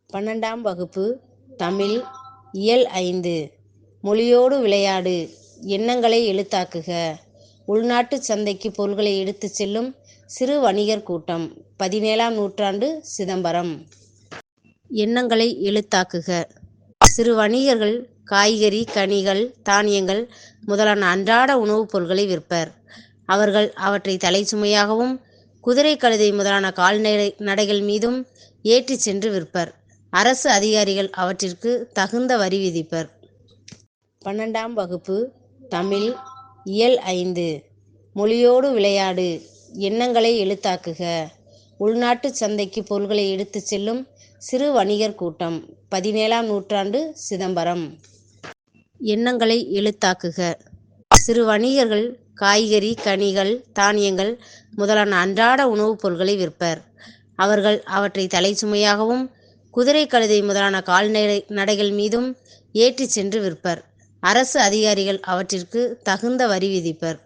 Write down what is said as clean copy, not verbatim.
12ஆம் வகுப்பு தமிழ் இயல் 5 மொழியோடு விளையாடு எண்ணங்களை எழுத்தாக்குக. உள்நாட்டு சந்தைக்கு பொருட்களை எடுத்துச் செல்லும் சிறு வணிகர் கூட்டம். 17ஆம் நூற்றாண்டு சிதம்பரம். எண்ணங்களை எழுத்தாக்குக. சிறு வணிகர்கள் காய்கறி, கனிகள், தானியங்கள் முதலான அன்றாட உணவுப் பொருட்களை விற்பர். அவர்கள் அவற்றை தலைச்சுமையாகவும் குதிரை, கழுதை முதலான கால்நடைகள் மீதும் ஏற்றிச் சென்று விற்பர். அரசு அதிகாரிகள் அவற்றிற்கு தகுந்த வரி விதிப்பர். 12ஆம் வகுப்பு தமிழ் இயல் 5 மொழியோடு விளையாடு எண்ணங்களை எழுத்தாக்குக. உள்நாட்டு சந்தைக்கு பொருட்களை எடுத்துச் செல்லும் சிறு வணிகர் கூட்டம். 17ஆம் நூற்றாண்டு சிதம்பரம். எண்ணங்களை எழுத்தாக்குக. சிறு வணிகர்கள் காய்கறி, கனிகள், தானியங்கள் முதலான அன்றாட உணவுப் பொருட்களை விற்பர். அவர்கள் அவற்றை தலைச்சுமையாகவும் குதிரை, கழுதை முதலான கால்நடைகள் மீதும் ஏற்றிச் சென்று விற்பர். அரசு அதிகாரிகள் அவற்றிற்கு தகுந்த வரி விதிப்பர்.